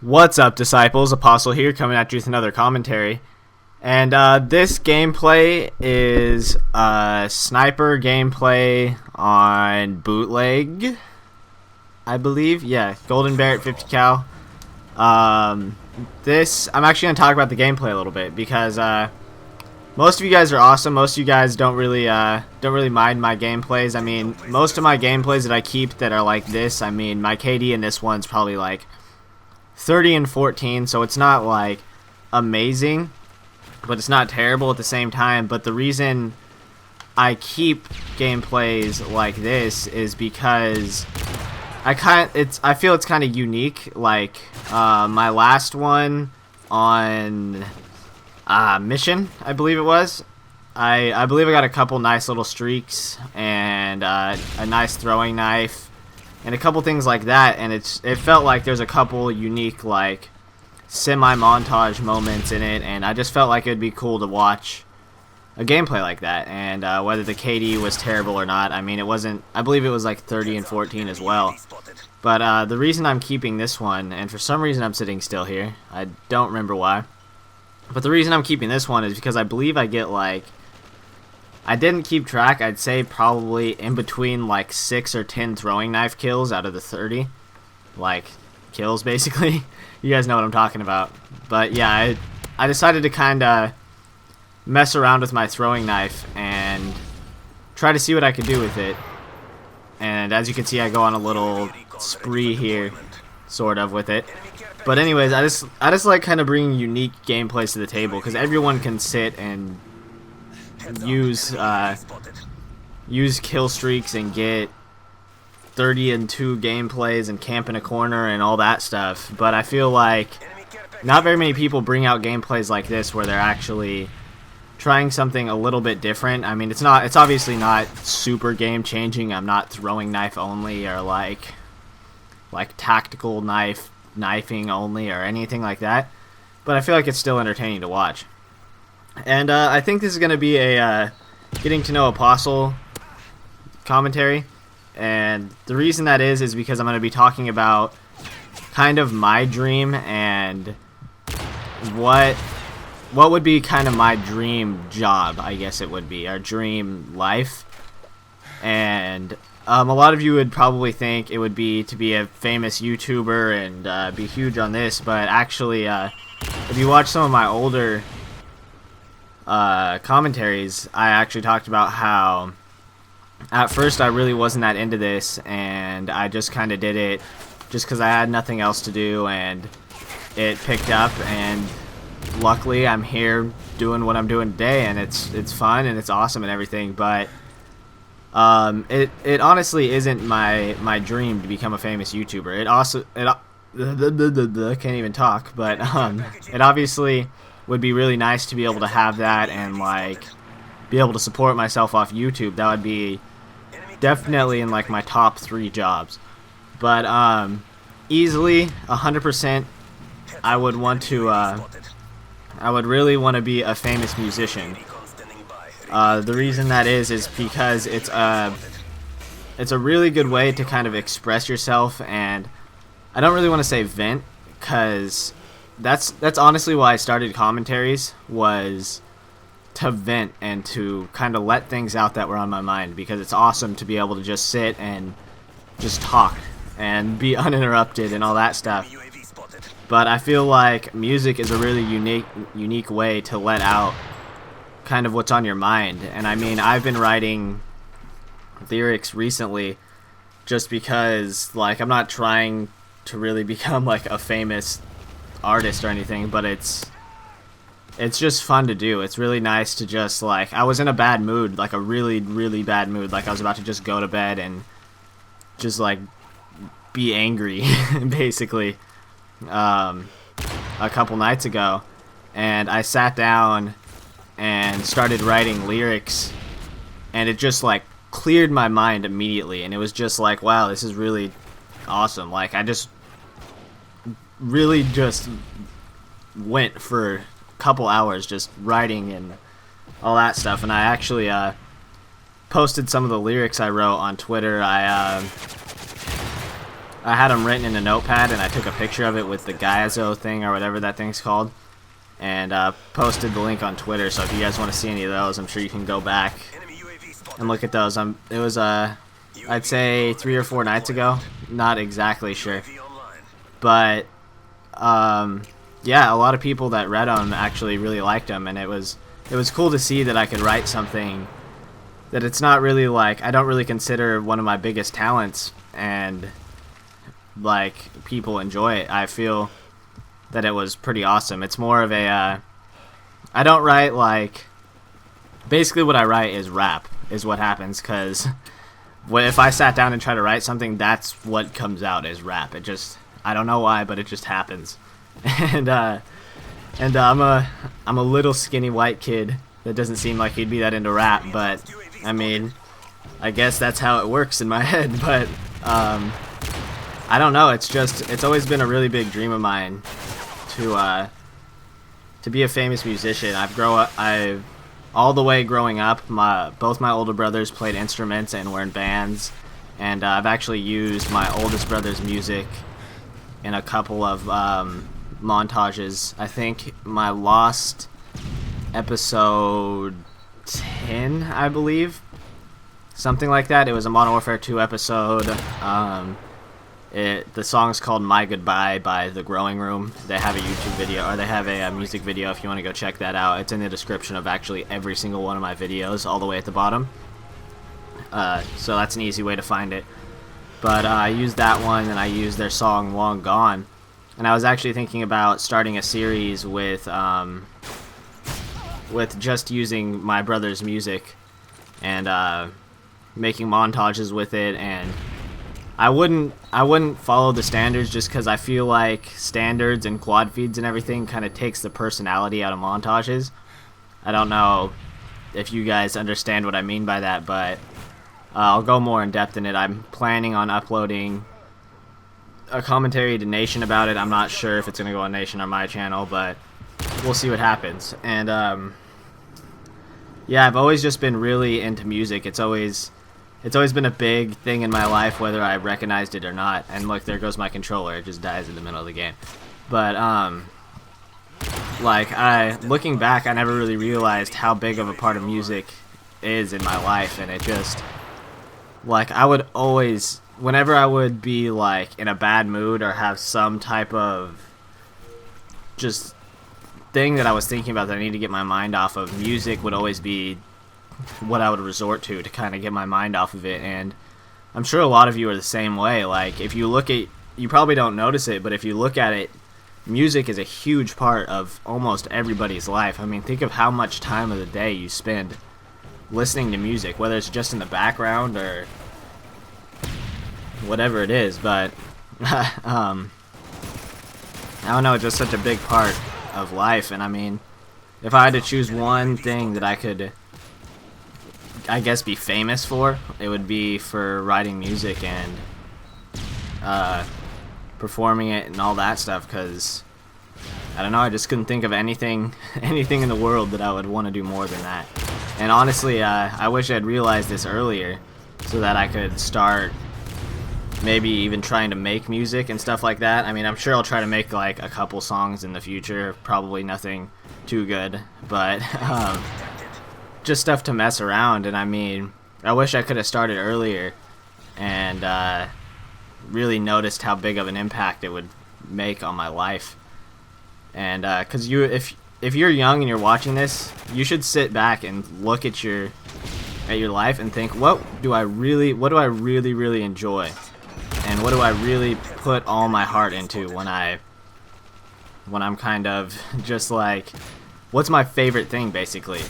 What's up, disciples? Apostle here, coming at you with another commentary. And this gameplay is sniper gameplay on bootleg, I believe. Yeah, Golden Barrett 50 cal. I'm actually gonna talk about the gameplay a little bit because most of you guys are awesome. Most of you guys don't really mind my gameplays. I mean, most of my gameplays that I keep that are like this, I mean, my KD in this one's probably like 30 and 14, so it's not like amazing, but it's not terrible at the same time. But the reason I keep gameplays like this is because I feel it's kind of unique. Like my last one on Mission, I believe it was. I believe I got a couple nice little streaks and a nice throwing knife and a couple things like that, and it felt like there's a couple unique like semi-montage moments in it, and I just felt like it'd be cool to watch a gameplay like that. And whether the KD was terrible or not, I mean, it wasn't. I believe it was like 30 and 14 as well. But the reason I'm keeping this one, and for some reason I'm sitting still here, I don't remember why, but the reason I'm keeping this one is because I believe I get like, I didn't keep track, I'd say probably in between like 6 or 10 throwing knife kills out of the 30. Like, kills basically. You guys know what I'm talking about. But yeah, I decided to kind of mess around with my throwing knife and try to see what I could do with it. And as you can see, I go on a little spree here, sort of, with it. But anyways, I just like kind of bringing unique gameplays to the table, because everyone can sit and use kill streaks and get 30 and 2 gameplays and camp in a corner and all that stuff. But I feel like not very many people bring out gameplays like this where they're actually trying something a little bit different. I mean, it's obviously not super game changing. I'm not throwing knife only or like tactical knifing only or anything like that, but I feel like it's still entertaining to watch. And I think this is going to be a getting to know Apostle commentary, and the reason that is because I'm going to be talking about kind of my dream and what would be kind of my dream job, I guess it would be, our dream life. And a lot of you would probably think it would be to be a famous YouTuber and be huge on this, but actually if you watch some of my older commentaries, I actually talked about how at first I really wasn't that into this, and I just kind of did it just because I had nothing else to do, and it picked up, and luckily I'm here doing what I'm doing today, and it's fun and it's awesome and everything. But it honestly isn't my dream to become a famous YouTuber. I can't even talk, but it obviously would be really nice to be able to have that and like be able to support myself off YouTube. That would be definitely in like my top 3 jobs. But easily 100% I would really want to be a famous musician. The reason that is because it's a really good way to kind of express yourself, and I don't really want to say vent, because that's honestly why I started commentaries, was to vent and to kind of let things out that were on my mind, because it's awesome to be able to just sit and just talk and be uninterrupted and all that stuff. But I feel like music is a really unique way to let out kind of what's on your mind. And I mean, I've been writing lyrics recently just because, like, I'm not trying to really become like a famous artist or anything, but it's just fun to do. It's really nice to just, like, I was in a bad mood, like a really bad mood, like I was about to just go to bed and just like be angry basically a couple nights ago, and I sat down and started writing lyrics, and it just like cleared my mind immediately, and it was just like, wow, this is really awesome. Like, I just really just went for a couple hours just writing and all that stuff. And I actually posted some of the lyrics I wrote on Twitter. I had them written in a notepad, and I took a picture of it with the Gaizo thing or whatever that thing's called, and posted the link on Twitter. So if you guys want to see any of those, I'm sure you can go back and look at those. It was I'd say 3 or 4 nights ago. Not exactly sure, but yeah, a lot of people that read them actually really liked them, and it was cool to see that I could write something that it's not really like, I don't really consider one of my biggest talents, and like people enjoy it. I feel that it was pretty awesome. It's more of a I don't write like, basically what I write is rap is what happens, because if I sat down and try to write something, that's what comes out is rap. It just, I don't know why, but it just happens. And I'm a little skinny white kid that doesn't seem like he'd be that into rap, but I mean, I guess that's how it works in my head. But I don't know, it's always been a really big dream of mine to be a famous musician. I've all the way growing up, both my older brothers played instruments and were in bands, and I've actually used my oldest brother's music in a couple of montages. I think my Lost episode 10, I believe, something like that. It was a Modern Warfare 2 episode. The song's called My Goodbye by The Growing Room. They have a YouTube video, or they have a music video if you want to go check that out. It's in the description of actually every single one of my videos, all the way at the bottom. So that's an easy way to find it. But I used that one, and I used their song Long Gone. And I was actually thinking about starting a series with just using my brother's music and making montages with it. And I wouldn't follow the standards, just because I feel like standards and quad feeds and everything kind of takes the personality out of montages. I don't know if you guys understand what I mean by that, but I'll go more in depth in it. I'm planning on uploading a commentary to Nation about it. I'm not sure if it's going to go on Nation or my channel, but we'll see what happens. And yeah, I've always just been really into music. It's always been a big thing in my life, whether I recognized it or not. And look, there goes my controller. It just dies in the middle of the game. But like, looking back, I never really realized how big of a part of music is in my life. And it just, like, I would always, whenever I would be like in a bad mood or have some type of just thing that I was thinking about that I need to get my mind off of, music would always be what I would resort to kind of get my mind off of it. And I'm sure a lot of you are the same way. Like, if you look at, you probably don't notice it, but if you look at it, music is a huge part of almost everybody's life. I mean, think of how much time of the day you spend listening to music, whether it's just in the background or whatever it is. But I don't know, it's just such a big part of life. And I mean, if I had to choose one thing that I could, I guess, be famous for, it would be for writing music and performing it and all that stuff, because I don't know, I just couldn't think of anything in the world that I would want to do more than that. And honestly, I wish I'd realized this earlier so that I could start maybe even trying to make music and stuff like that. I mean, I'm sure I'll try to make like a couple songs in the future, probably nothing too good, but just stuff to mess around. And I mean, I wish I could have started earlier and really noticed how big of an impact it would make on my life. And because if you're young and you're watching this, you should sit back and look at your life and think, what do I really enjoy, and what do I really put all my heart into when I'm kind of just like, what's my favorite thing, basically.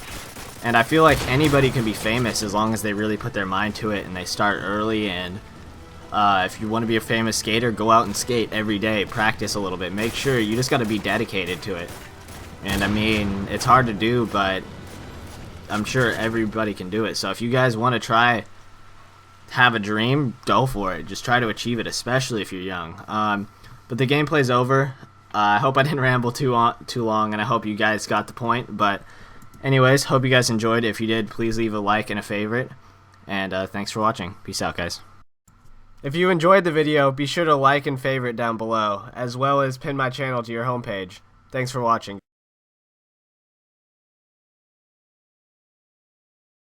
And I feel like anybody can be famous as long as they really put their mind to it and they start early. And if you want to be a famous skater, go out and skate every day, practice a little bit, make sure, you just got to be dedicated to it. And I mean, it's hard to do, but I'm sure everybody can do it. So if you guys want to have a dream, go for it. Just try to achieve it, especially if you're young. But the gameplay's over. I hope I didn't ramble too long, and I hope you guys got the point. But anyways, hope you guys enjoyed. If you did, please leave a like and a favorite. And thanks for watching. Peace out, guys. If you enjoyed the video, be sure to like and favorite down below, as well as pin my channel to your homepage. Thanks for watching.